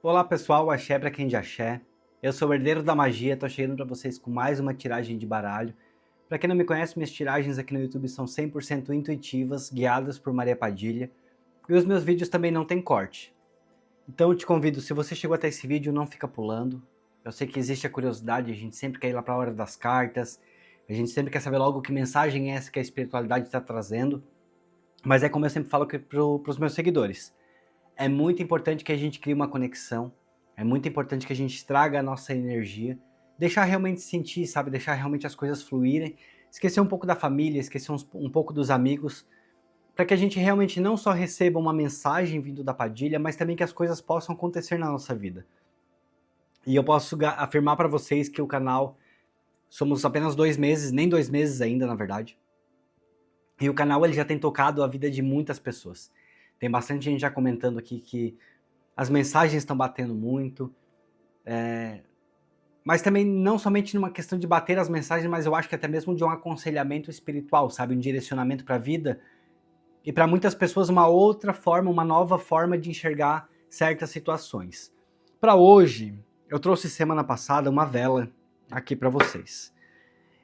Olá pessoal, axé pra quem de axé. Eu sou o Herdeiro da Magia, tô chegando pra vocês com mais uma tiragem de baralho. Pra quem não me conhece, minhas tiragens aqui no YouTube são 100% intuitivas, guiadas por Maria Padilha. E os meus vídeos também não tem corte. Então eu te convido, se você chegou até esse vídeo, não fica pulando. Eu sei que existe a curiosidade, a gente sempre quer ir lá pra hora das cartas. A gente sempre quer saber logo que mensagem é essa que a espiritualidade está trazendo. Mas é como eu sempre falo pros meus seguidores. É muito importante que a gente crie uma conexão, é muito importante que a gente traga a nossa energia, deixar realmente sentir, sabe, deixar realmente as coisas fluírem, esquecer um pouco da família, esquecer um pouco dos amigos, para que a gente realmente não só receba uma mensagem vindo da Padilha, mas também que as coisas possam acontecer na nossa vida. E eu posso afirmar para vocês que o canal, somos apenas 2 meses, nem 2 meses ainda, na verdade, e o canal ele já tem tocado a vida de muitas pessoas. Tem bastante gente já comentando aqui que as mensagens estão batendo muito, mas também não somente numa questão de bater as mensagens, mas eu acho que até mesmo de um aconselhamento espiritual, sabe? Um direcionamento para a vida e para muitas pessoas uma outra forma, uma nova forma de enxergar certas situações. Para hoje, eu trouxe semana passada uma vela aqui para vocês.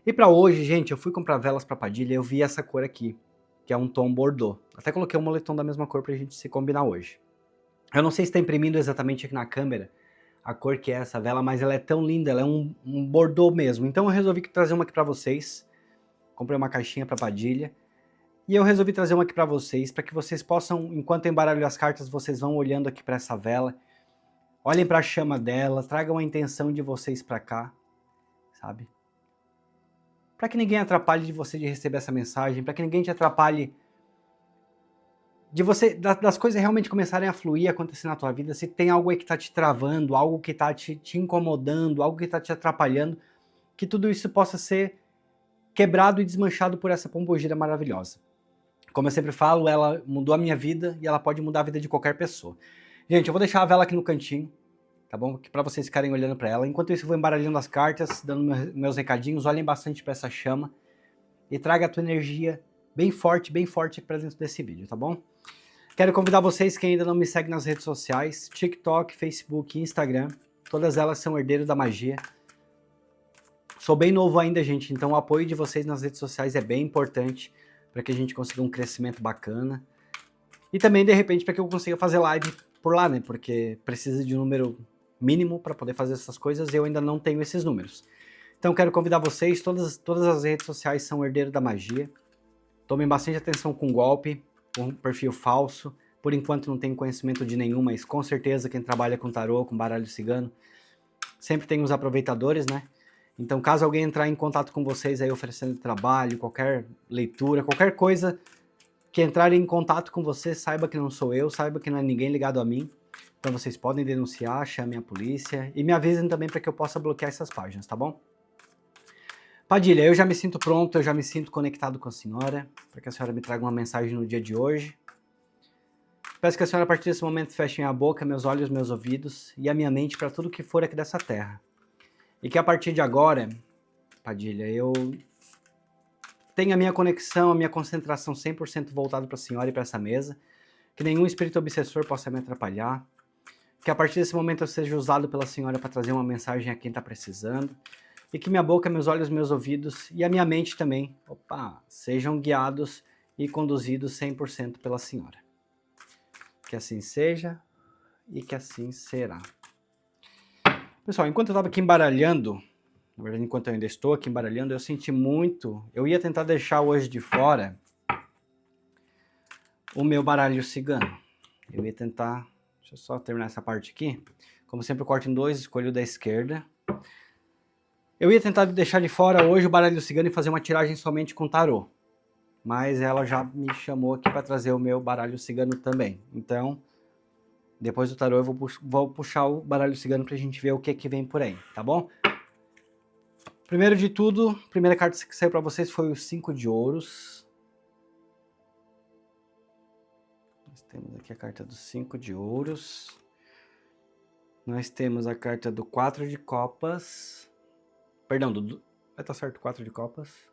E para hoje, gente, eu fui comprar velas para Padilha e eu vi essa cor aqui, que é um tom bordô. Até coloquei um moletom da mesma cor pra gente se combinar hoje. Eu não sei se está imprimindo exatamente aqui na câmera a cor que é essa vela, mas ela é tão linda, ela é um bordô mesmo. Então eu resolvi trazer uma aqui para vocês. Comprei uma caixinha para Padilha. E eu resolvi trazer uma aqui para vocês, para que vocês possam, enquanto eu embaralho as cartas, vocês vão olhando aqui para essa vela. Olhem para a chama dela, tragam a intenção de vocês para cá, sabe? Para que ninguém atrapalhe de você de receber essa mensagem, para que ninguém te atrapalhe de você, das coisas realmente começarem a fluir, acontecer na tua vida, se tem algo aí que tá te travando, algo que tá te incomodando, algo que tá te atrapalhando, que tudo isso possa ser quebrado e desmanchado por essa pombogira maravilhosa. Como eu sempre falo, ela mudou a minha vida e ela pode mudar a vida de qualquer pessoa. Gente, eu vou deixar a vela aqui no cantinho, tá bom? Para vocês ficarem olhando para ela. Enquanto isso, eu vou embaralhando as cartas, dando meus recadinhos. Olhem bastante para essa chama e traga a tua energia bem forte para dentro desse vídeo, tá bom? Quero convidar vocês que ainda não me seguem nas redes sociais, TikTok, Facebook e Instagram. Todas elas são Herdeiro da Magia. Sou bem novo ainda, gente, então o apoio de vocês nas redes sociais é bem importante para que a gente consiga um crescimento bacana. E também, de repente, para que eu consiga fazer live por lá, né? Porque precisa de um número mínimo para poder fazer essas coisas e eu ainda não tenho esses números. Então quero convidar vocês, todas as redes sociais são Herdeiro da Magia. Tomem bastante atenção com golpe, com perfil falso. Por enquanto não tenho conhecimento de nenhum, mas com certeza quem trabalha com tarô, com baralho cigano, sempre tem os aproveitadores, né? Então caso alguém entrar em contato com vocês aí oferecendo trabalho, qualquer leitura, qualquer coisa que entrar em contato com você, saiba que não sou eu, saiba que não é ninguém ligado a mim. Então vocês podem denunciar, chamem a polícia e me avisem também para que eu possa bloquear essas páginas, tá bom? Padilha, eu já me sinto pronto, eu já me sinto conectado com a senhora, para que a senhora me traga uma mensagem no dia de hoje. Peço que a senhora, a partir desse momento, feche minha boca, meus olhos, meus ouvidos e a minha mente para tudo que for aqui dessa terra. E que a partir de agora, Padilha, eu tenha a minha conexão, a minha concentração 100% voltada para a senhora e para essa mesa, que nenhum espírito obsessor possa me atrapalhar, que a partir desse momento eu seja usado pela senhora para trazer uma mensagem a quem está precisando, e que minha boca, meus olhos, meus ouvidos e a minha mente também, sejam guiados e conduzidos 100% pela senhora. Que assim seja e que assim será. Pessoal, enquanto eu estava aqui embaralhando, na verdade enquanto eu ainda estou aqui embaralhando, eu senti muito, eu ia tentar deixar hoje de fora o meu baralho cigano. Eu ia tentar, deixa eu só terminar essa parte aqui, como sempre eu corto em dois, escolho o da esquerda. Eu ia tentar deixar de fora hoje o baralho cigano e fazer uma tiragem somente com tarô. Mas ela já me chamou aqui para trazer o meu baralho cigano também. Então, depois do tarô eu vou puxar o baralho cigano pra gente ver o que vem por aí, tá bom? Primeiro de tudo, a primeira carta que saiu para vocês foi o 5 de ouros. Nós temos aqui a carta do 5 de ouros. Nós temos a carta do 4 de copas. Perdão, vai estar certo, 4 de copas.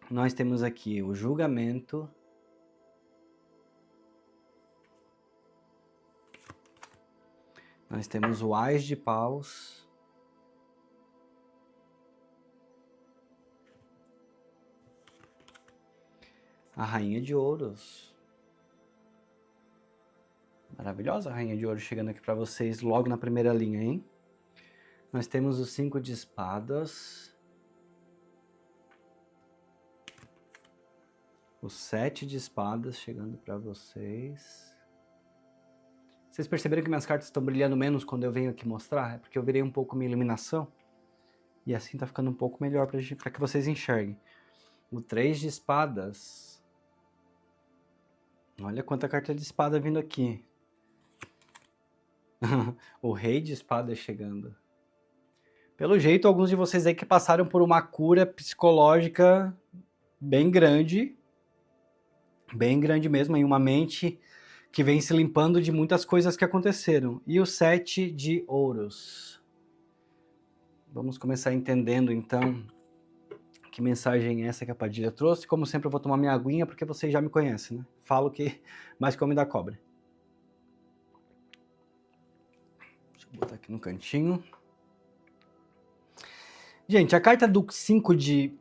Nós temos aqui o julgamento. Nós temos o Ás de Paus. A Rainha de Ouros. Maravilhosa a Rainha de Ouros chegando aqui para vocês logo na primeira linha, hein? Nós temos o 5 de Espadas. O 7 de Espadas chegando para vocês. Vocês perceberam que minhas cartas estão brilhando menos quando eu venho aqui mostrar? É porque eu virei um pouco minha iluminação. E assim tá ficando um pouco melhor para que vocês enxerguem. O 3 de Espadas. Olha quanta carta de espada vindo aqui. O Rei de Espadas chegando. Pelo jeito, alguns de vocês aí que passaram por uma cura psicológica bem grande mesmo, em uma mente que vem se limpando de muitas coisas que aconteceram. E o 7 de Ouros. Vamos começar entendendo, então, que mensagem é essa que a Padilha trouxe. Como sempre, eu vou tomar minha aguinha, porque vocês já me conhecem, né? Falo que mais come da cobra. Deixa eu botar aqui no cantinho. Gente, a carta do 5 de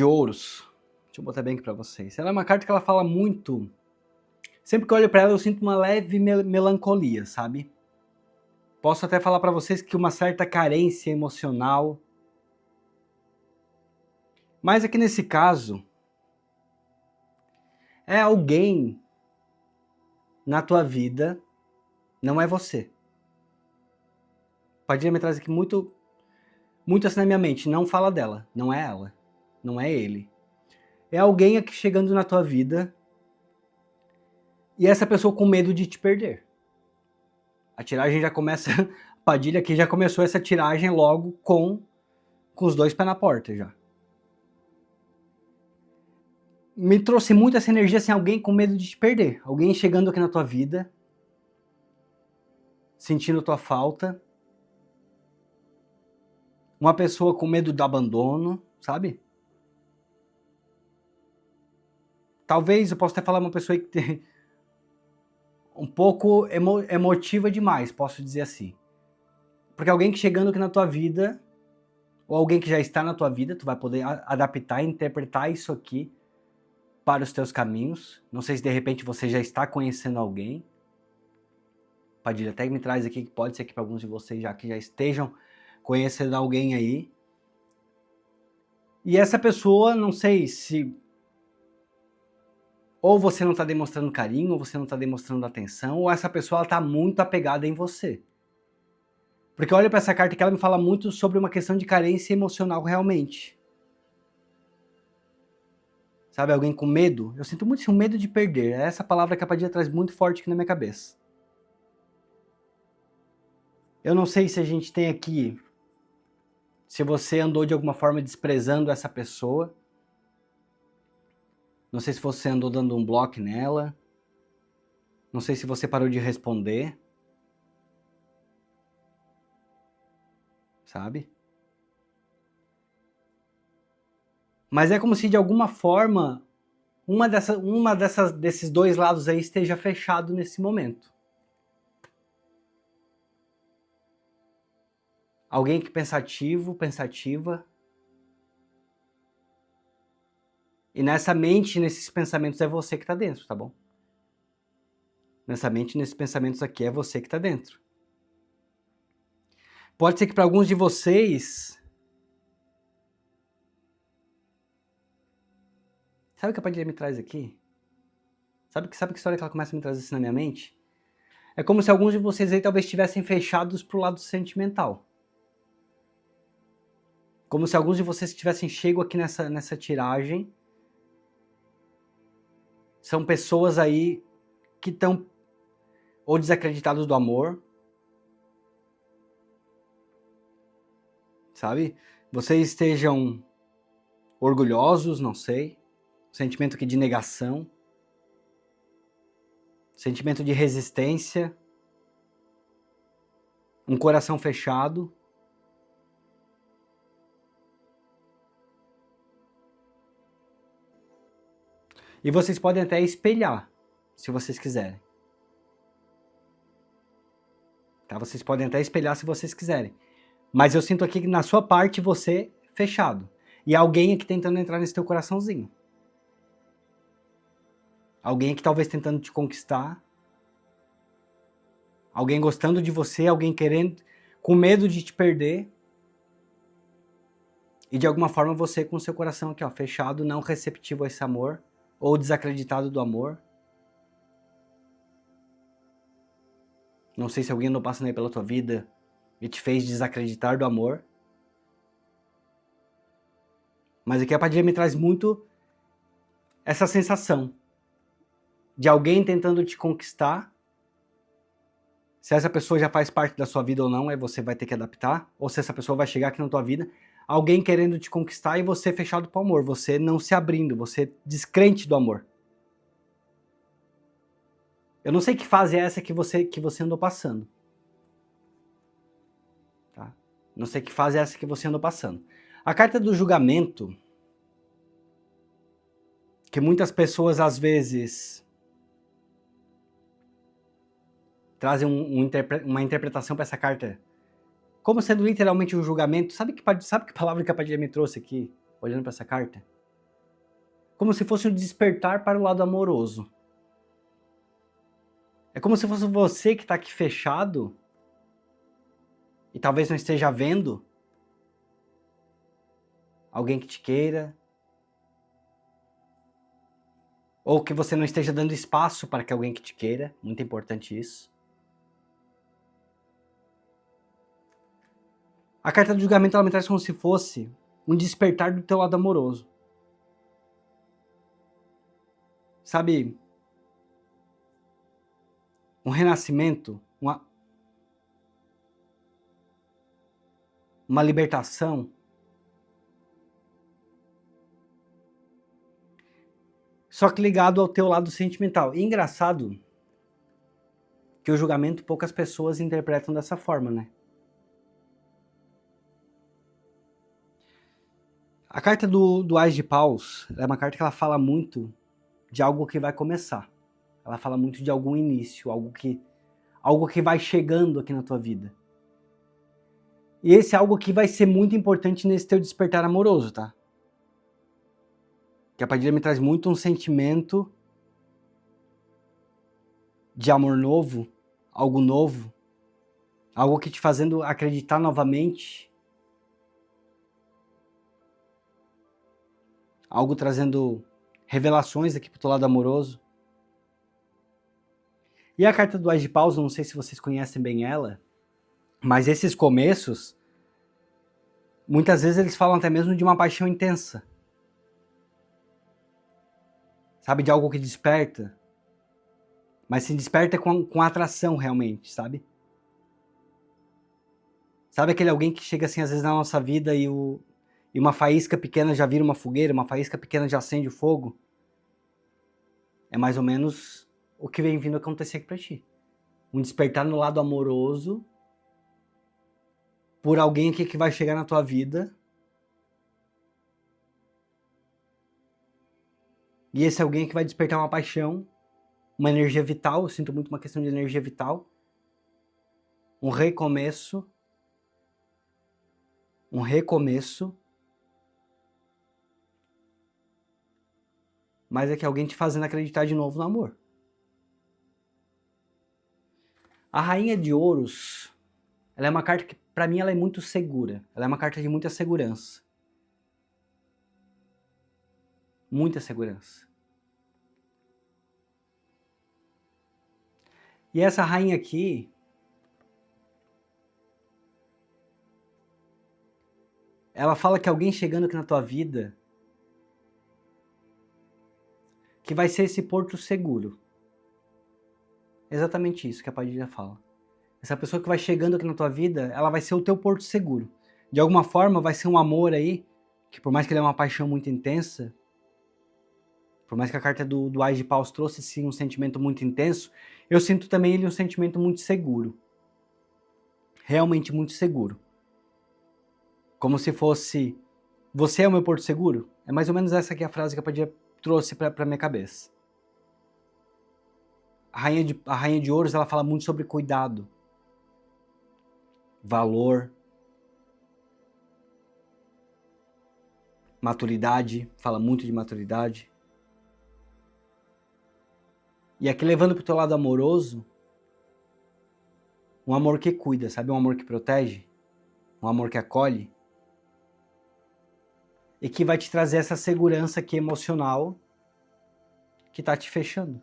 Ouros, deixa eu botar bem aqui pra vocês. Ela é uma carta que ela fala muito. Sempre que eu olho pra ela, eu sinto uma leve melancolia, sabe? Posso até falar pra vocês que uma certa carência emocional. Mas aqui nesse caso, é alguém na tua vida, não é você. Padilha me traz aqui muito assim na minha mente. Não fala dela, não é ela, não é ele. É alguém aqui chegando na tua vida e essa pessoa com medo de te perder. A tiragem já começa, Padilha aqui já começou essa tiragem logo com os dois pés na porta já. Me trouxe muito essa energia assim, alguém com medo de te perder. Alguém chegando aqui na tua vida, sentindo tua falta. Uma pessoa com medo do abandono, sabe? Talvez eu possa até falar uma pessoa que tem um pouco emotiva demais, posso dizer assim. Porque alguém que chegando aqui na tua vida, ou alguém que já está na tua vida, tu vai poder adaptar e interpretar isso aqui para os teus caminhos. Não sei se de repente você já está conhecendo alguém. Padilha até me traz aqui que pode ser que para alguns de vocês já que já estejam conhecendo alguém aí. E essa pessoa, não sei se ou você não está demonstrando carinho, ou você não está demonstrando atenção, ou essa pessoa está muito apegada em você. Porque olha para essa carta que ela me fala muito sobre uma questão de carência emocional realmente. Sabe, alguém com medo? Eu sinto muito um medo de perder. É essa palavra que a Padilha traz muito forte aqui na minha cabeça. Eu não sei se a gente tem aqui, se você andou de alguma forma desprezando essa pessoa. Não sei se você andou dando um bloco nela. Não sei se você parou de responder. Sabe? Mas é como se de alguma forma desses dois lados aí esteja fechado nesse momento. Alguém que pensativo, pensativa. E nessa mente, nesses pensamentos, é você que está dentro, tá bom? Nessa mente, nesses pensamentos aqui, é você que está dentro. Pode ser que para alguns de vocês... Sabe o que a Padilha me traz aqui? Sabe que história que ela começa a me trazer assim na minha mente? É como se alguns de vocês aí talvez estivessem fechados pro lado sentimental. Como se alguns de vocês tivessem chego aqui nessa tiragem. São pessoas aí que estão ou desacreditados do amor. Sabe? Vocês estejam orgulhosos, não sei. Sentimento aqui de negação. Sentimento de resistência. Um coração fechado. E vocês podem até espelhar, se vocês quiserem. Tá? Vocês podem até espelhar se vocês quiserem. Mas eu sinto aqui que na sua parte você fechado. E alguém aqui tentando entrar nesse teu coraçãozinho. Alguém aqui talvez tentando te conquistar. Alguém gostando de você, alguém querendo, com medo de te perder. E de alguma forma você com o seu coração aqui, ó, fechado, não receptivo a esse amor. Ou desacreditado do amor. Não sei se alguém andou passando aí pela tua vida e te fez desacreditar do amor. Mas aqui a Padilha me traz muito essa sensação de alguém tentando te conquistar. Se essa pessoa já faz parte da sua vida ou não, aí você vai ter que adaptar. Ou se essa pessoa vai chegar aqui na tua vida, alguém querendo te conquistar e você fechado pro amor, você não se abrindo, você descrente do amor. Eu não sei que fase é essa que você andou passando. Tá? Não sei que fase é essa que você andou passando. A carta do julgamento, que muitas pessoas às vezes trazem uma interpretação para essa carta como sendo literalmente um julgamento. Sabe que palavra que a Padilha me trouxe aqui, olhando para essa carta? Como se fosse um despertar para o lado amoroso. É como se fosse você que está aqui fechado e talvez não esteja vendo alguém que te queira, ou que você não esteja dando espaço para que alguém que te queira. Muito importante isso. A carta do julgamento ela me traz como se fosse um despertar do teu lado amoroso. Sabe? Um renascimento, uma libertação. Só que ligado ao teu lado sentimental. E engraçado que o julgamento poucas pessoas interpretam dessa forma, né? A carta do Ás de Paus é uma carta que ela fala muito de algo que vai começar. Ela fala muito de algum início, algo que vai chegando aqui na tua vida. E esse é algo que vai ser muito importante nesse teu despertar amoroso, tá? Que a Padilha me traz muito um sentimento de amor novo, algo que te fazendo acreditar novamente, algo trazendo revelações aqui pro teu lado amoroso. E a carta do Ás de Paus, não sei se vocês conhecem bem ela, mas esses começos, muitas vezes eles falam até mesmo de uma paixão intensa. Sabe, de algo que desperta, mas se desperta com atração realmente, sabe? Sabe aquele alguém que chega assim às vezes na nossa vida e uma faísca pequena já vira uma fogueira, uma faísca pequena já acende o fogo? É mais ou menos o que vem vindo acontecer aqui pra ti. Um despertar no lado amoroso por alguém aqui que vai chegar na tua vida. E esse alguém que vai despertar uma paixão, uma energia vital. Eu sinto muito uma questão de energia vital. Um recomeço. Mas é que alguém te fazendo acreditar de novo no amor. A Rainha de Ouros, ela é uma carta que, pra mim, ela é muito segura. Ela é uma carta de muita segurança. Muita segurança. E essa rainha aqui, ela fala que alguém chegando aqui na tua vida que vai ser esse porto seguro. Exatamente isso que a Padilha fala. Essa pessoa que vai chegando aqui na tua vida, ela vai ser o teu porto seguro. De alguma forma vai ser um amor aí, que por mais que ele é uma paixão muito intensa, por mais que a carta do Ás de Paus trouxe sim um sentimento muito intenso, eu sinto também ele um sentimento muito seguro. Realmente muito seguro. Como se fosse, você é o meu porto seguro? É mais ou menos essa aqui a frase que a Padilha trouxe pra minha cabeça. A Rainha de Ouros, ela fala muito sobre cuidado. valor, maturidade, fala muito de maturidade. E aqui levando pro teu lado amoroso, um amor que cuida, sabe? Um amor que protege, um amor que acolhe. E que vai te trazer essa segurança aqui emocional que tá te fechando.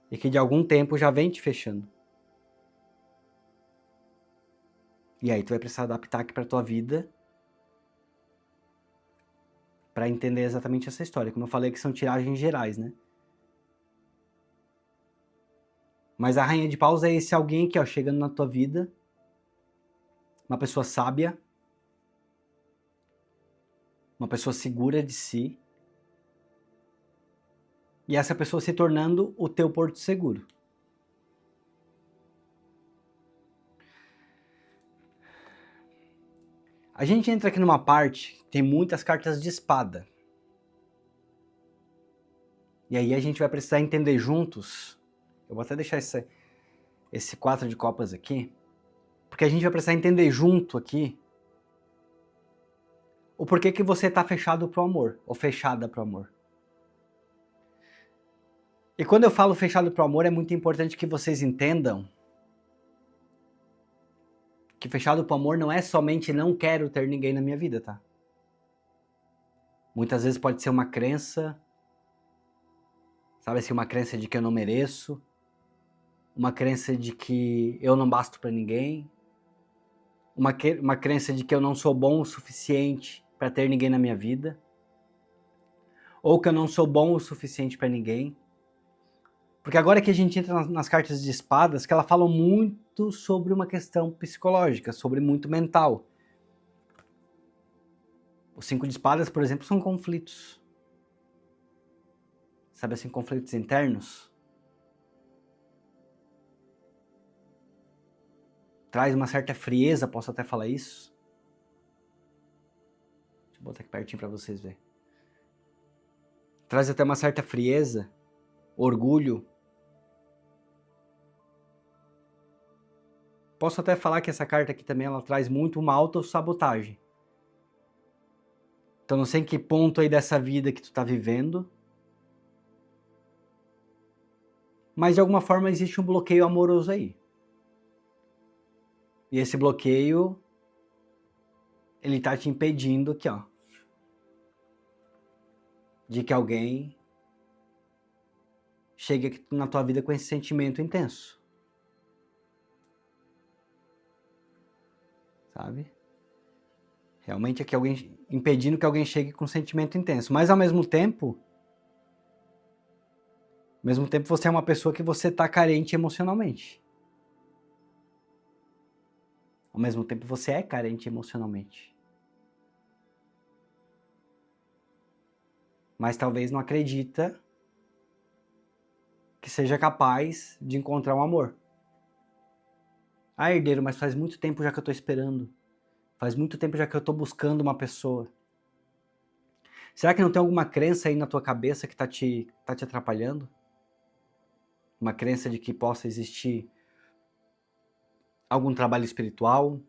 E que de algum tempo já vem te fechando. E aí tu vai precisar adaptar aqui pra tua vida para entender exatamente essa história. Como eu falei que são tiragens gerais, né? Mas a Rainha de Paus é esse alguém aqui, ó, chegando na tua vida, uma pessoa sábia, uma pessoa segura de si, e essa pessoa se tornando o teu porto seguro. A gente entra aqui numa parte que tem muitas cartas de espada. E aí a gente vai precisar entender juntos. Eu vou até deixar esse 4 de copas aqui, porque a gente vai precisar entender junto aqui o porquê que você tá fechado pro amor, ou fechada pro amor. E quando eu falo fechado pro amor, é muito importante que vocês entendam que fechado pro amor não é somente não quero ter ninguém na minha vida, tá? Muitas vezes pode ser uma crença, sabe assim, uma crença de que eu não mereço, uma crença de que eu não basto pra ninguém, uma crença de que eu não sou bom o suficiente pra ter ninguém na minha vida, ou que eu não sou bom o suficiente pra ninguém. Porque agora que a gente entra nas cartas de espadas, que ela fala muito sobre uma questão psicológica, sobre muito mental. Os 5 de espadas, por exemplo, são conflitos. Sabe assim, conflitos internos. Traz uma certa frieza, posso até falar isso. Deixa eu botar aqui pertinho para vocês verem. Traz até uma certa frieza, orgulho. Posso até falar que essa carta aqui também ela traz muito uma autossabotagem. Então não sei em que ponto aí dessa vida que tu tá vivendo, mas de alguma forma existe um bloqueio amoroso aí. E esse bloqueio, ele tá te impedindo aqui, ó, de que alguém chegue aqui na tua vida com esse sentimento intenso. Sabe? Realmente aqui alguém impedindo que alguém chegue com um sentimento intenso. Mas ao mesmo tempo você é uma pessoa que você tá carente emocionalmente. Ao mesmo tempo você é carente emocionalmente. Mas talvez não acredita que seja capaz de encontrar um amor. Ah, herdeiro, mas faz muito tempo já que eu tô esperando. Faz muito tempo já que eu tô buscando uma pessoa. Será que não tem alguma crença aí na tua cabeça que tá te atrapalhando? Uma crença de que possa existir algum trabalho espiritual,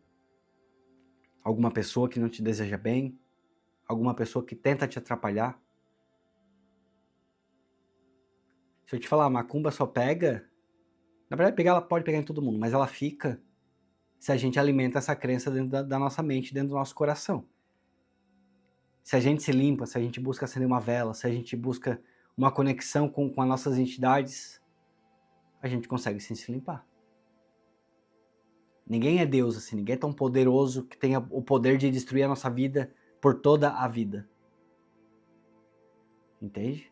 alguma pessoa que não te deseja bem, alguma pessoa que tenta te atrapalhar. Se eu te falar, a macumba só pega, na verdade pegar ela pode pegar em todo mundo, mas ela fica se a gente alimenta essa crença dentro da nossa mente, dentro do nosso coração. Se a gente se limpa, se a gente busca acender uma vela, se a gente busca uma conexão com as nossas entidades, a gente consegue sim se limpar. Ninguém é Deus assim, ninguém é tão poderoso que tenha o poder de destruir a nossa vida por toda a vida. Entende?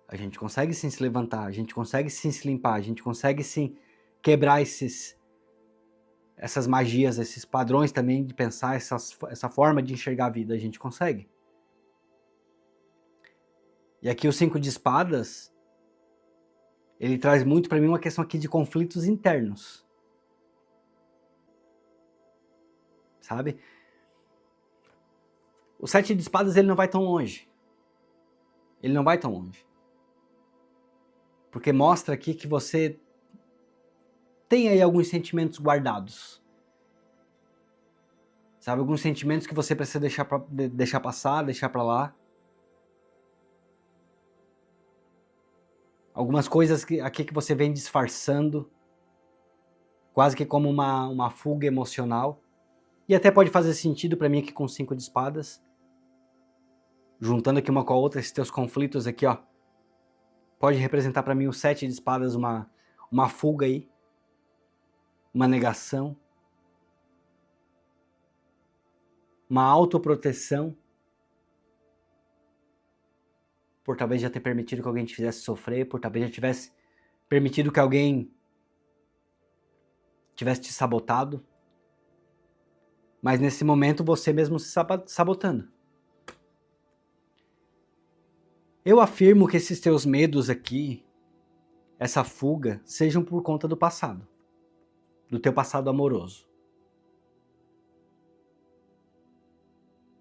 A gente consegue sim se levantar, a gente consegue sim se limpar, a gente consegue sim quebrar essas magias, esses padrões também de pensar, essa forma de enxergar a vida, a gente consegue. E aqui o 5 de espadas, ele traz muito para mim uma questão aqui de conflitos internos. Sabe? O 7 de espadas ele não vai tão longe. Ele não vai tão longe. Porque mostra aqui que você tem aí alguns sentimentos guardados. Sabe, alguns sentimentos que você precisa deixar passar, deixar pra lá. Algumas coisas aqui que você vem disfarçando, quase que como uma fuga emocional. E até pode fazer sentido pra mim aqui com 5 de espadas. Juntando aqui uma com a outra, esses teus conflitos aqui, ó. Pode representar pra mim o 7 de espadas, uma fuga aí. Uma negação. Uma autoproteção. Por talvez já ter permitido que alguém te fizesse sofrer, por talvez já tivesse permitido que alguém tivesse te sabotado. Mas nesse momento você mesmo se sabotando. Eu afirmo que esses teus medos aqui, essa fuga, sejam por conta do passado. Do teu passado amoroso.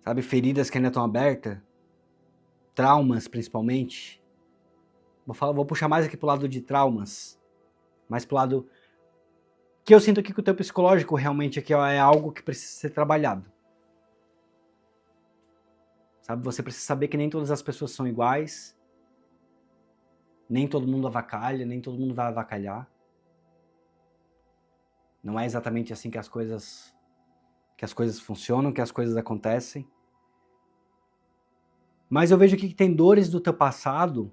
Sabe, feridas que ainda estão abertas, traumas principalmente. Vou puxar mais aqui pro lado de traumas, mais pro lado que eu sinto aqui que o teu psicológico realmente aqui ó, é algo que precisa ser trabalhado. Sabe, você precisa saber que nem todas as pessoas são iguais, nem todo mundo avacalha, nem todo mundo vai avacalhar. Não é exatamente assim que as coisas funcionam, que as coisas acontecem. Mas eu vejo aqui que tem dores do teu passado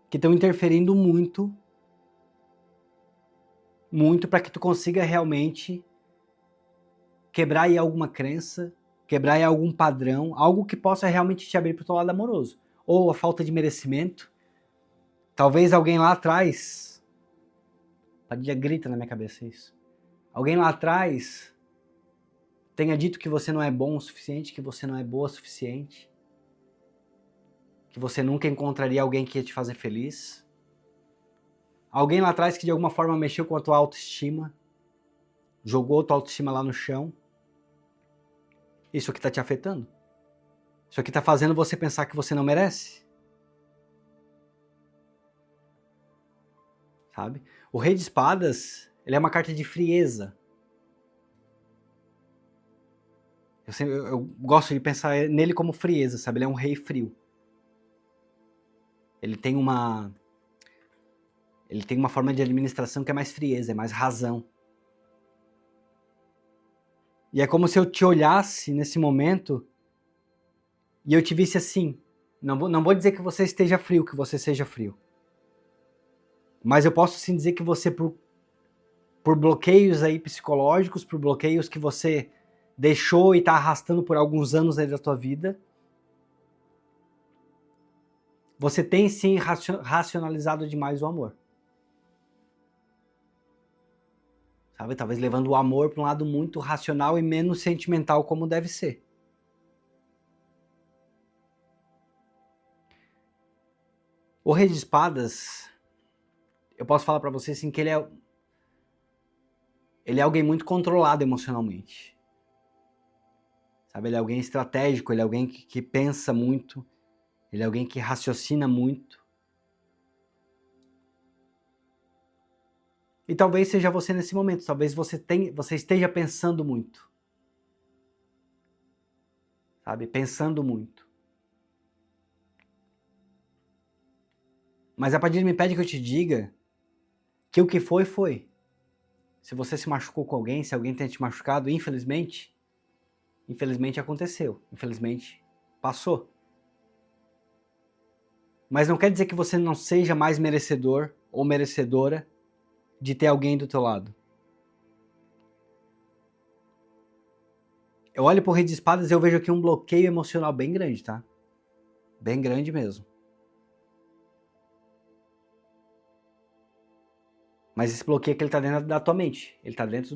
que estão interferindo muito para que tu consiga realmente quebrar aí alguma crença, quebrar aí algum padrão, algo que possa realmente te abrir para o teu lado amoroso. Ou a falta de merecimento. Talvez alguém lá atrás, Padilha grita na minha cabeça isso. Alguém lá atrás tenha dito que você não é bom o suficiente, que você não é boa o suficiente, que você nunca encontraria alguém que ia te fazer feliz. Alguém lá atrás que de alguma forma mexeu com a tua autoestima, jogou a tua autoestima lá no chão. Isso aqui tá te afetando? Isso aqui tá fazendo você pensar que você não merece? Sabe? O Rei de Espadas, ele é uma carta de frieza. Eu gosto de pensar nele como frieza, sabe? Ele é um rei frio. Ele tem uma forma de administração que é mais frieza, é mais razão. E é como se eu te olhasse nesse momento e eu te visse assim. Não vou dizer que você esteja frio, que você seja frio. Mas eu posso sim dizer que você, por bloqueios aí psicológicos, por bloqueios que você deixou e está arrastando por alguns anos aí da tua vida, você tem sim racionalizado demais o amor. Sabe? Talvez levando o amor para um lado muito racional e menos sentimental como deve ser. O Rei de Espadas, eu posso falar para você assim que ele é alguém muito controlado emocionalmente. Sabe? Ele é alguém estratégico, ele é alguém que pensa muito, ele é alguém que raciocina muito. E talvez seja você nesse momento, talvez você esteja pensando muito. Sabe? Pensando muito. Mas a Padilha me pede que eu te diga que o que foi, foi. Se você se machucou com alguém, se alguém tem te machucado, infelizmente aconteceu. Infelizmente passou. Mas não quer dizer que você não seja mais merecedor ou merecedora de ter alguém do teu lado. Eu olho pro Rei de Espadas e eu vejo aqui um bloqueio emocional bem grande, tá? Bem grande mesmo. Mas esse bloqueio aqui, ele tá dentro da tua mente. Ele tá dentro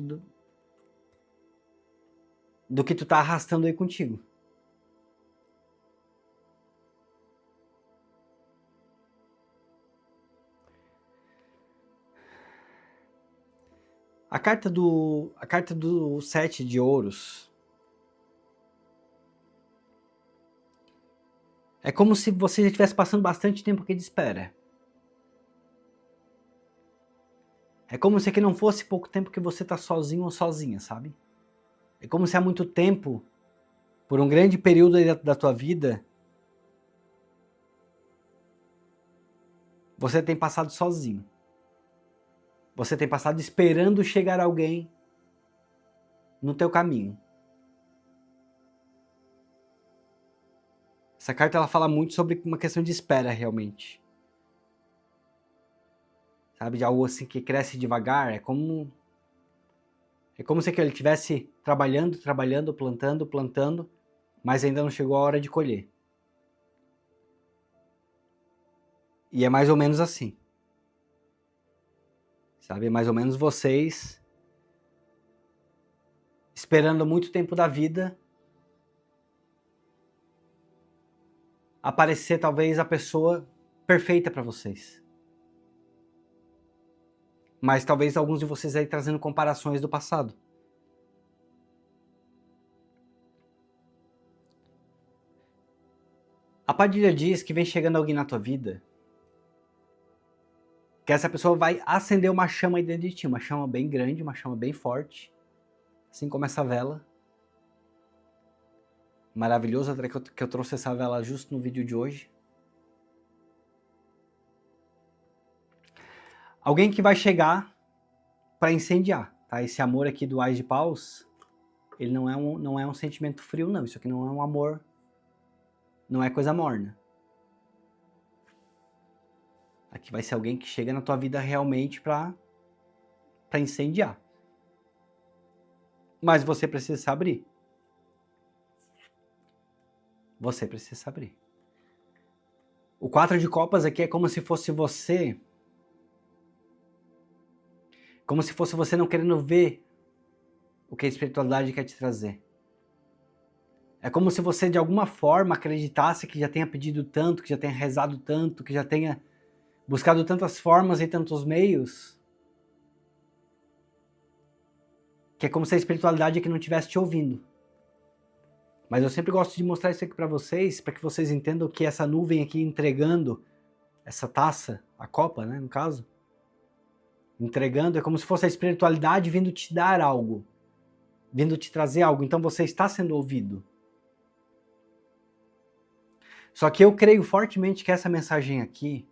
do que tu tá arrastando aí contigo. A carta do 7 de ouros é como se você já estivesse passando bastante tempo aqui de espera. É como se aqui não fosse pouco tempo que você tá sozinho ou sozinha, sabe? É como se há muito tempo, por um grande período aí da tua vida, você tem passado sozinho. Você tem passado esperando chegar alguém no teu caminho. Essa carta ela fala muito sobre uma questão de espera, realmente. Sabe, de algo assim que cresce devagar. É como se ele estivesse trabalhando, plantando, mas ainda não chegou a hora de colher. E é mais ou menos assim. Sabe, é mais ou menos vocês esperando muito tempo da vida aparecer talvez a pessoa perfeita para vocês. Mas talvez alguns de vocês aí trazendo comparações do passado. A Padilha diz que vem chegando alguém na tua vida, que essa pessoa vai acender uma chama aí dentro de ti, uma chama bem grande, uma chama bem forte, assim como essa vela. Maravilhoso, até que eu trouxe essa vela justo no vídeo de hoje. Alguém que vai chegar para incendiar, tá? Esse amor aqui do Ás de Paus, ele não é um sentimento frio, não. Isso aqui não é um amor, não é coisa morna. Aqui vai ser alguém que chega na tua vida realmente para incendiar. Mas você precisa se abrir. Você precisa se abrir. O 4 de copas aqui é como se fosse você... Como se fosse você não querendo ver o que a espiritualidade quer te trazer. É como se você de alguma forma acreditasse que já tenha pedido tanto, que já tenha rezado tanto, que já tenha buscado tantas formas e tantos meios, que é como se a espiritualidade aqui não estivesse te ouvindo. Mas eu sempre gosto de mostrar isso aqui para que vocês entendam que essa nuvem aqui entregando essa taça, a copa, né, no caso, entregando, é como se fosse a espiritualidade vindo te dar algo, vindo te trazer algo, então você está sendo ouvido. Só que eu creio fortemente que essa mensagem aqui,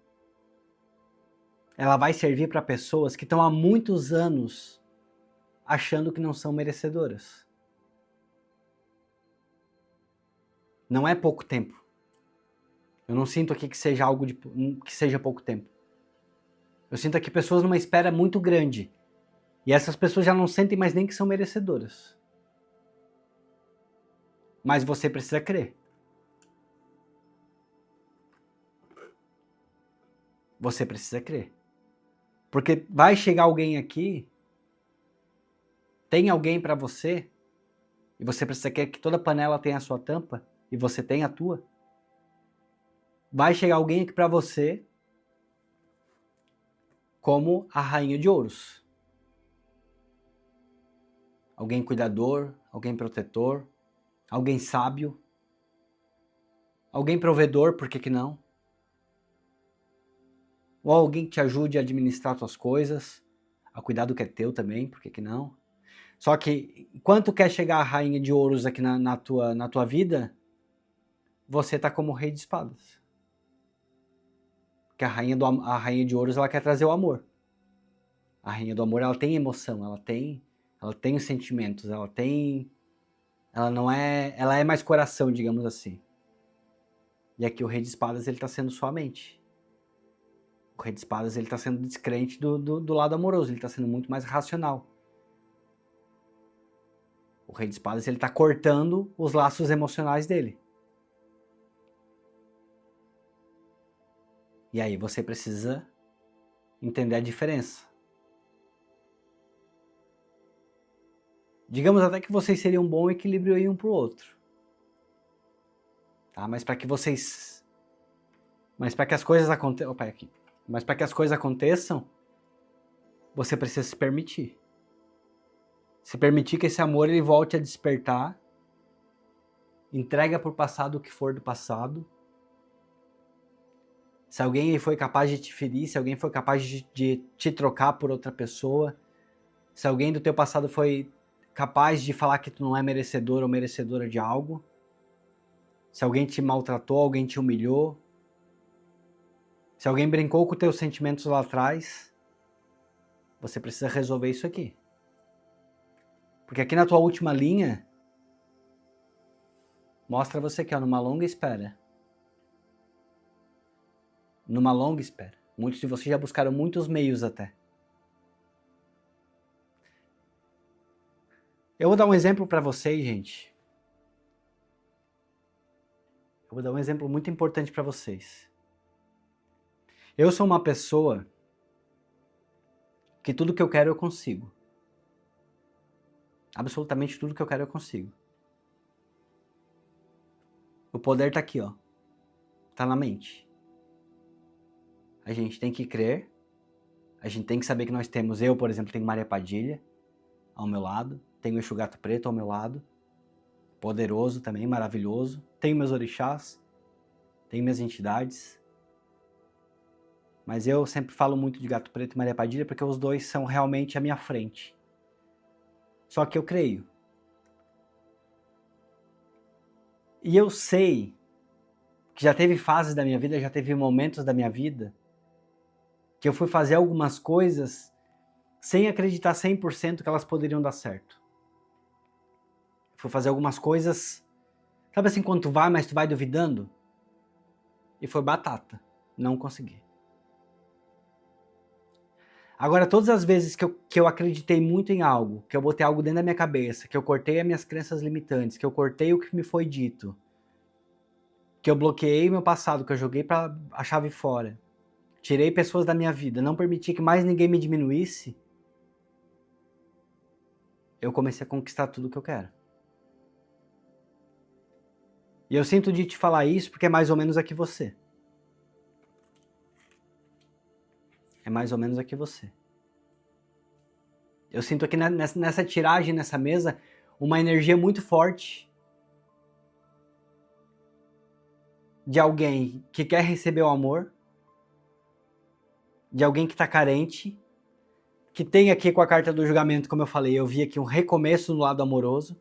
ela vai servir para pessoas que estão há muitos anos achando que não são merecedoras. Não é pouco tempo. Eu não sinto aqui que seja algo que seja pouco tempo. Eu sinto aqui pessoas numa espera muito grande. E essas pessoas já não sentem mais nem que são merecedoras. Mas você precisa crer. Você precisa crer. Porque vai chegar alguém aqui, tem alguém para você, e você precisa querer que toda panela tenha a sua tampa, e você tem a tua. Vai chegar alguém aqui para você como a rainha de ouros. Alguém cuidador, alguém protetor, alguém sábio, alguém provedor, por que que não? Ou alguém que te ajude a administrar suas coisas, a cuidar do que é teu também, por que que não? Só que, enquanto quer chegar a rainha de ouros aqui na tua vida, você tá como rei de espadas. Porque a rainha de ouros, ela quer trazer o amor. A rainha do amor, ela tem emoção, ela tem os sentimentos, ela é mais coração, digamos assim. E aqui o rei de espadas, ele tá sendo sua mente. O rei de espadas, ele tá sendo descrente do lado amoroso, ele tá sendo muito mais racional. O rei de espadas, ele tá cortando os laços emocionais dele. E aí você precisa entender a diferença. Digamos até que vocês seriam um bom equilíbrio aí um pro outro. Tá? Mas para que as coisas aconteçam... Mas para que as coisas aconteçam, você precisa se permitir. Se permitir que esse amor ele volte a despertar. Entrega pro passado o que for do passado. Se alguém foi capaz de te ferir, se alguém foi capaz de te trocar por outra pessoa, se alguém do teu passado foi capaz de falar que tu não é merecedor ou merecedora de algo, se alguém te maltratou, alguém te humilhou, se alguém brincou com teus sentimentos lá atrás, você precisa resolver isso aqui. Porque aqui na tua última linha, mostra você que é numa longa espera. Numa longa espera. Muitos de vocês já buscaram muitos meios até. Eu vou dar um exemplo para vocês, gente. Eu vou dar um exemplo muito importante para vocês. Eu sou uma pessoa que tudo que eu quero eu consigo. Absolutamente tudo que eu quero eu consigo. O poder tá aqui, ó. Tá na mente. A gente tem que crer. A gente tem que saber que nós temos, eu, por exemplo, tenho Maria Padilha ao meu lado. Tenho o Exu Gato Preto ao meu lado. Poderoso também, maravilhoso. Tenho meus orixás. Tenho minhas entidades. Mas eu sempre falo muito de Gato Preto e Maria Padilha porque os dois são realmente à minha frente. Só que eu creio. E eu sei que já teve fases da minha vida, já teve momentos da minha vida que eu fui fazer algumas coisas sem acreditar 100% que elas poderiam dar certo. Fui fazer algumas coisas, sabe assim, quando tu vai, mas tu vai duvidando? E foi batata. Não consegui. Agora, todas as vezes que eu acreditei muito em algo, que eu botei algo dentro da minha cabeça, que eu cortei as minhas crenças limitantes, que eu cortei o que me foi dito, que eu bloqueei meu passado, que eu joguei a chave fora, tirei pessoas da minha vida, não permiti que mais ninguém me diminuísse, eu comecei a conquistar tudo que eu quero. E eu sinto de te falar isso porque é mais ou menos aqui você. É mais ou menos aqui você. Eu sinto aqui nessa tiragem, nessa mesa, uma energia muito forte de alguém que quer receber o amor, de alguém que está carente, que tem aqui com a carta do julgamento, como eu falei, eu vi aqui um recomeço no lado amoroso,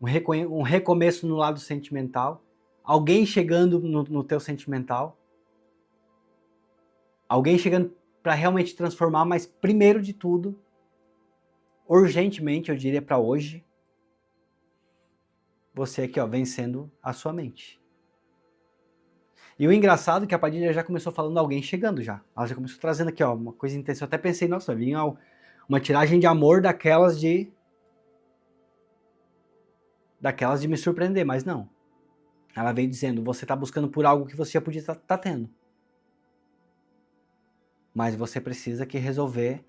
um recomeço no lado sentimental, alguém chegando no teu sentimental, alguém chegando para realmente transformar, mas primeiro de tudo, urgentemente, eu diria para hoje, você aqui, ó, vencendo a sua mente. E o engraçado é que a Padilha já começou falando alguém chegando já. Ela já começou trazendo aqui, ó, uma coisa intensa. Eu até pensei, nossa, vinha uma tiragem de amor daquelas de me surpreender, mas não. Ela veio dizendo, você tá buscando por algo que você já podia tá tendo. Mas você precisa que resolver.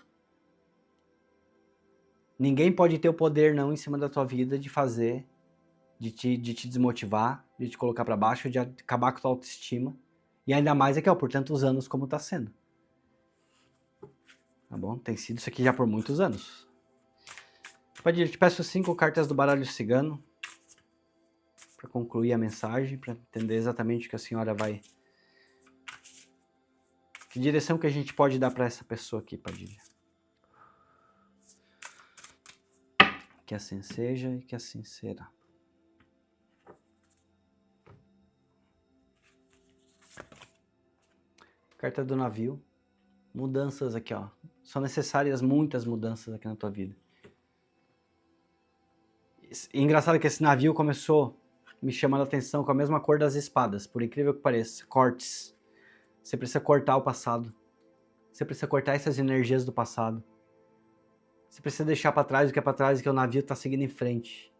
Ninguém pode ter o poder não em cima da tua vida de fazer, de te desmotivar, de te colocar para baixo, de acabar com a tua autoestima. E ainda mais aqui, ó, por tantos anos como tá sendo. Tá bom? Tem sido isso aqui já por muitos anos. Padilha, eu te peço 5 cartas do baralho cigano para concluir a mensagem, para entender exatamente o que a senhora vai... Que direção que a gente pode dar para essa pessoa aqui, Padilha? Que assim seja e que assim será. Carta do navio. Mudanças aqui, ó. São necessárias muitas mudanças aqui na tua vida. E engraçado que esse navio começou me chamando a atenção com a mesma cor das espadas, por incrível que pareça. Cortes. Você precisa cortar o passado. Você precisa cortar essas energias do passado. Você precisa deixar para trás o que é para trás e que o navio tá seguindo em frente.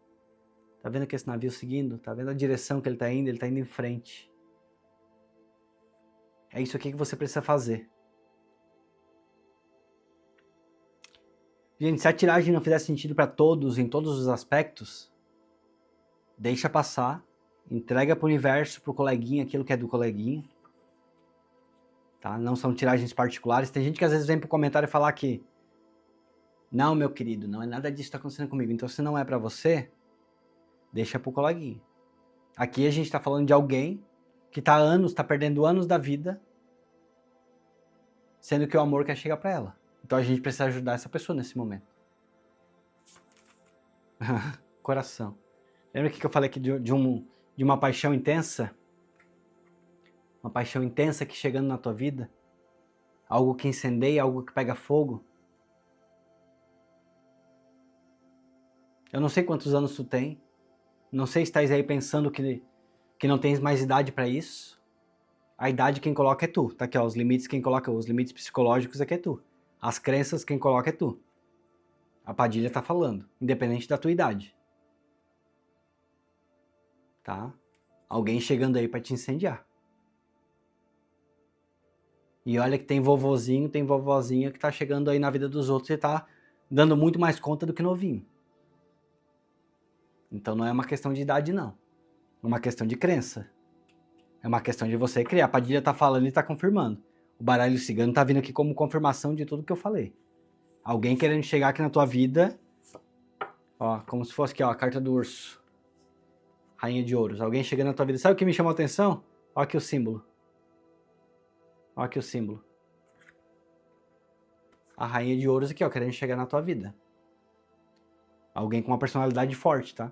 Tá vendo que esse navio seguindo? Tá vendo a direção que ele tá indo? Ele tá indo em frente. É isso aqui que você precisa fazer. Gente, se a tiragem não fizer sentido para todos, em todos os aspectos, deixa passar, entrega pro universo, pro coleguinha, aquilo que é do coleguinha. Tá? Não são tiragens particulares. Tem gente que às vezes vem pro comentário falar que não, meu querido, não é nada disso que tá acontecendo comigo. Então, se não é para você, deixa pro coleguinha. Aqui a gente tá falando de alguém que tá perdendo anos da vida, sendo que o amor quer chegar para ela. Então a gente precisa ajudar essa pessoa nesse momento. Coração. Lembra que eu falei aqui de uma paixão intensa? Uma paixão intensa que chegando na tua vida? Algo que incendeia, algo que pega fogo? Eu não sei quantos anos tu tem. Não sei se estás aí pensando que não tens mais idade para isso. A idade quem coloca é tu. Tá aqui, ó, os limites quem coloca, os limites psicológicos aqui é tu. As crenças quem coloca é tu. A Padilha tá falando, independente da tua idade. Tá? Alguém chegando aí para te incendiar. E olha que tem vovozinho, tem vovozinha que tá chegando aí na vida dos outros e tá dando muito mais conta do que novinho. Então não é uma questão de idade, não. É uma questão de crença. É uma questão de você criar. A Padilha tá falando e tá confirmando. O baralho cigano tá vindo aqui como confirmação de tudo que eu falei. Alguém querendo chegar aqui na tua vida, ó, como se fosse aqui, ó, a carta do urso. Rainha de ouros. Alguém chegando na tua vida. Sabe o que me chamou a atenção? Ó aqui o símbolo. Ó aqui o símbolo. A rainha de ouros aqui, ó, querendo chegar na tua vida. Alguém com uma personalidade forte, tá?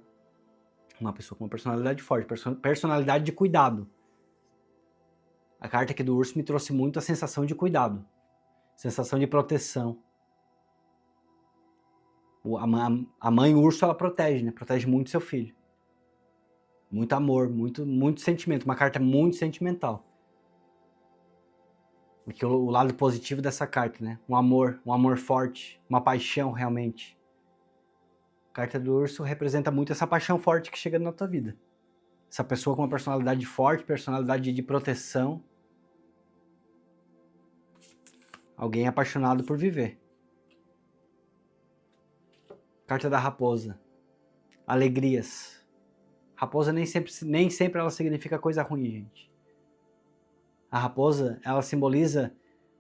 Uma pessoa com uma personalidade forte. Personalidade de cuidado. A carta aqui do urso me trouxe muito a sensação de cuidado. Sensação de proteção. A mãe urso, ela protege, né? Protege muito seu filho. Muito amor, muito sentimento. Uma carta muito sentimental. Aqui o lado positivo dessa carta, né? Um amor forte, uma paixão realmente. A carta do urso representa muito essa paixão forte que chega na tua vida. Essa pessoa com uma personalidade forte, personalidade de proteção. Alguém apaixonado por viver. Carta da raposa. Alegrias. Raposa nem sempre ela significa coisa ruim, gente. A raposa, ela simboliza...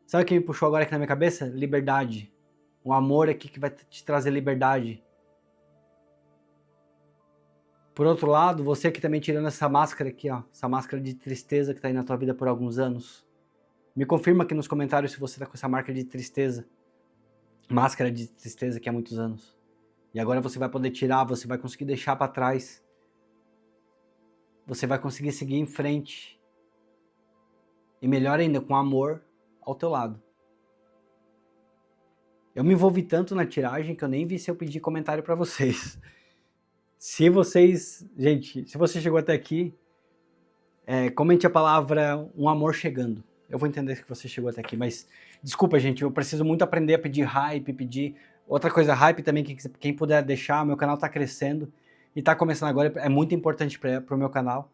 Sabe o que me puxou agora aqui na minha cabeça? Liberdade. Um amor aqui que vai te trazer liberdade. Por outro lado, você aqui também tirando essa máscara aqui, ó. Essa máscara de tristeza que tá aí na tua vida por alguns anos. Me confirma aqui nos comentários se você tá com essa marca de tristeza. Máscara de tristeza aqui há muitos anos. E agora você vai poder tirar, você vai conseguir deixar para trás. Você vai conseguir seguir em frente. E melhor ainda, com amor ao teu lado. Eu me envolvi tanto na tiragem que eu nem vi se eu pedir comentário para vocês. Gente, se você chegou até aqui, comente a palavra um amor chegando. Eu vou entender que você chegou até aqui, mas desculpa, gente, eu preciso muito aprender a pedir hype, pedir... Outra coisa, hype também, quem puder deixar, meu canal tá crescendo e tá começando agora, é muito importante pro meu canal.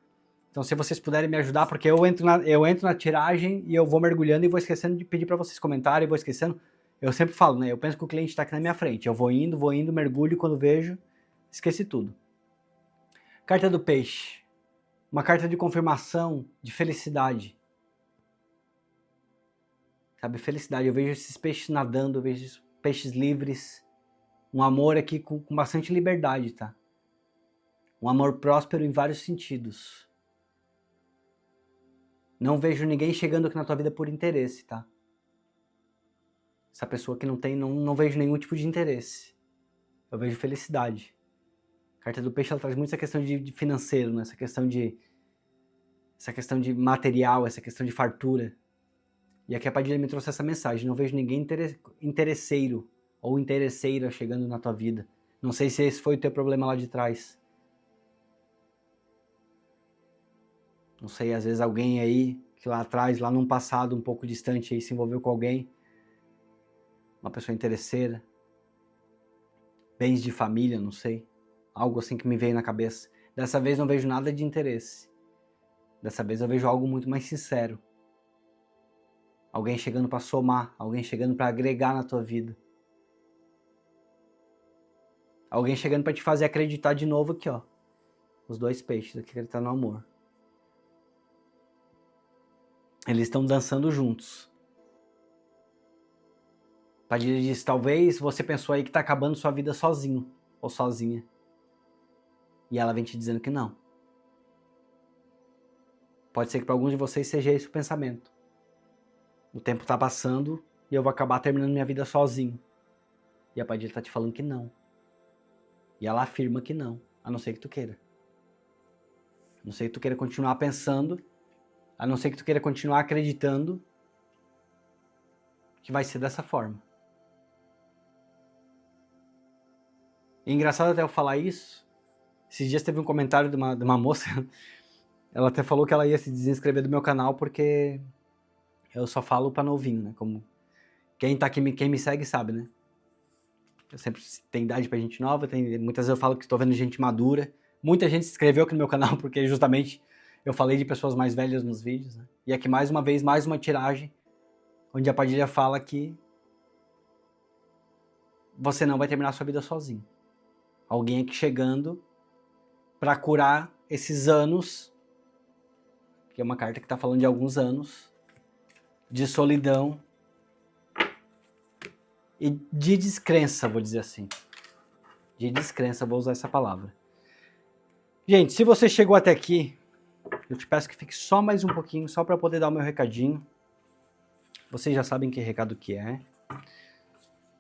Então se vocês puderem me ajudar, porque eu entro na tiragem e eu vou mergulhando e vou esquecendo de pedir para vocês comentarem, vou esquecendo. Eu sempre falo, né, eu penso que o cliente tá aqui na minha frente, eu vou indo, mergulho e quando vejo, esqueci tudo. Carta do peixe. Uma carta de confirmação, de felicidade. Sabe, felicidade. Eu vejo esses peixes nadando, eu vejo esses peixes livres. Um amor aqui com bastante liberdade, tá? Um amor próspero em vários sentidos. Não vejo ninguém chegando aqui na tua vida por interesse, tá? Essa pessoa que não vejo nenhum tipo de interesse. Eu vejo felicidade. A carta do peixe, ela traz muito essa questão de financeiro, né? Essa questão de material, essa questão de fartura. E aqui a Padilha me trouxe essa mensagem. Não vejo ninguém interesseiro ou interesseira chegando na tua vida. Não sei se esse foi o teu problema lá de trás. Não sei, às vezes alguém aí, que lá atrás, lá num passado um pouco distante aí, se envolveu com alguém. Uma pessoa interesseira. Bens de família, não sei. Algo assim que me veio na cabeça. Dessa vez não vejo nada de interesse. Dessa vez eu vejo algo muito mais sincero. Alguém chegando para somar, alguém chegando para agregar na tua vida. Alguém chegando para te fazer acreditar de novo aqui, ó. Os dois peixes aqui, acreditar no amor. Eles estão dançando juntos. Padilha diz, talvez você pensou aí que tá acabando sua vida sozinho ou sozinha. E ela vem te dizendo que não. Pode ser que para alguns de vocês seja esse o pensamento. O tempo tá passando e eu vou acabar terminando minha vida sozinho. E a Padilha tá te falando que não. E ela afirma que não, a não ser que tu queira. A não ser que tu queira continuar pensando, a não ser que tu queira continuar acreditando que vai ser dessa forma. E engraçado até eu falar isso, esses dias teve um comentário de uma moça, ela até falou que ela ia se desinscrever do meu canal porque eu só falo pra novinho, né? Como quem me segue sabe, né? Eu sempre tenho idade pra gente nova, muitas vezes eu falo que estou vendo gente madura. Muita gente se inscreveu aqui no meu canal porque justamente eu falei de pessoas mais velhas nos vídeos, né? E aqui mais uma vez, mais uma tiragem, onde a Padilha fala que você não vai terminar a sua vida sozinho. Alguém aqui chegando para curar esses anos, que é uma carta que está falando de alguns anos, de solidão e de descrença, vou dizer assim. De descrença, vou usar essa palavra. Gente, se você chegou até aqui, eu te peço que fique só mais um pouquinho, só para poder dar o meu recadinho. Vocês já sabem que recado que é,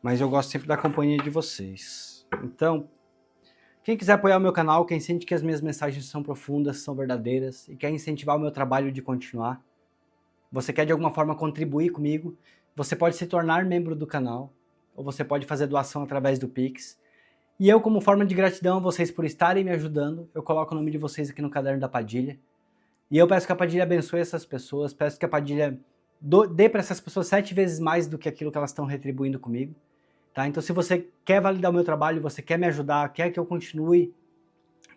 mas eu gosto sempre da companhia de vocês. Então, quem quiser apoiar o meu canal, quem sente que as minhas mensagens são profundas, são verdadeiras e quer incentivar o meu trabalho de continuar, você quer de alguma forma contribuir comigo, você pode se tornar membro do canal, ou você pode fazer doação através do Pix. E eu, como forma de gratidão a vocês por estarem me ajudando, eu coloco o nome de vocês aqui no caderno da Padilha. E eu peço que a Padilha abençoe essas pessoas, peço que a Padilha dê para essas pessoas 7 vezes mais do que aquilo que elas estão retribuindo comigo. Tá? Então, se você quer validar o meu trabalho, você quer me ajudar, quer que eu continue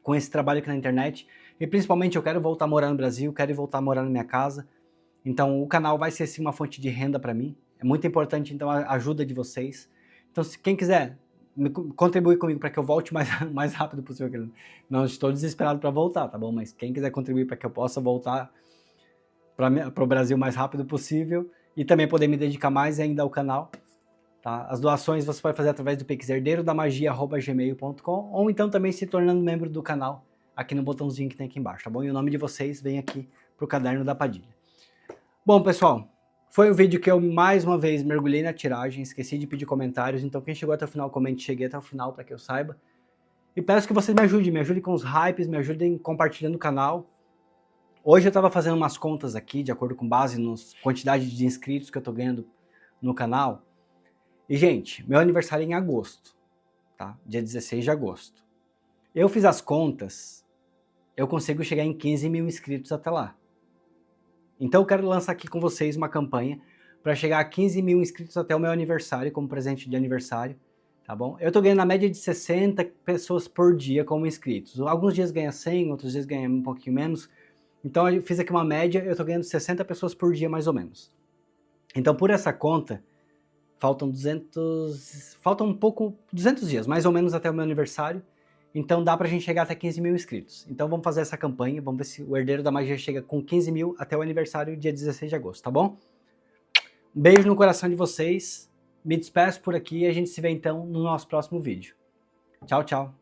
com esse trabalho aqui na internet, e principalmente eu quero voltar a morar no Brasil, quero voltar a morar na minha casa, então o canal vai ser sim uma fonte de renda para mim. É muito importante então a ajuda de vocês. Então, se quem quiser contribuir comigo para que eu volte mais rápido possível, não estou desesperado para voltar, tá bom? Mas quem quiser contribuir para que eu possa voltar para o Brasil o mais rápido possível e também poder me dedicar mais ainda ao canal, tá? As doações você pode fazer através do Pix herdeirodamagia@gmail.com ou então também se tornando membro do canal aqui no botãozinho que tem aqui embaixo, tá bom? E o nome de vocês vem aqui pro caderno da Padilha. Bom, pessoal, foi um vídeo que eu mais uma vez mergulhei na tiragem, esqueci de pedir comentários, então quem chegou até o final, comente, cheguei até o final para que eu saiba. E peço que vocês me ajudem com os hypes, me ajudem compartilhando o canal. Hoje eu estava fazendo umas contas aqui, de acordo com base na quantidade de inscritos que eu estou ganhando no canal. E, gente, meu aniversário é em agosto, tá? Dia 16 de agosto. Eu fiz as contas, eu consigo chegar em 15 mil inscritos até lá. Então eu quero lançar aqui com vocês uma campanha para chegar a 15 mil inscritos até o meu aniversário, como presente de aniversário, tá bom? Eu tô ganhando na média de 60 pessoas por dia como inscritos. Alguns dias ganha 100, outros dias ganha um pouquinho menos. Então eu fiz aqui uma média, eu tô ganhando 60 pessoas por dia mais ou menos. Então por essa conta, faltam 200 dias, mais ou menos até o meu aniversário. Então dá pra gente chegar até 15 mil inscritos. Então vamos fazer essa campanha, vamos ver se o Herdeiro da Magia chega com 15 mil até o aniversário, dia 16 de agosto, tá bom? Um beijo no coração de vocês, me despeço por aqui e a gente se vê então no nosso próximo vídeo. Tchau, tchau!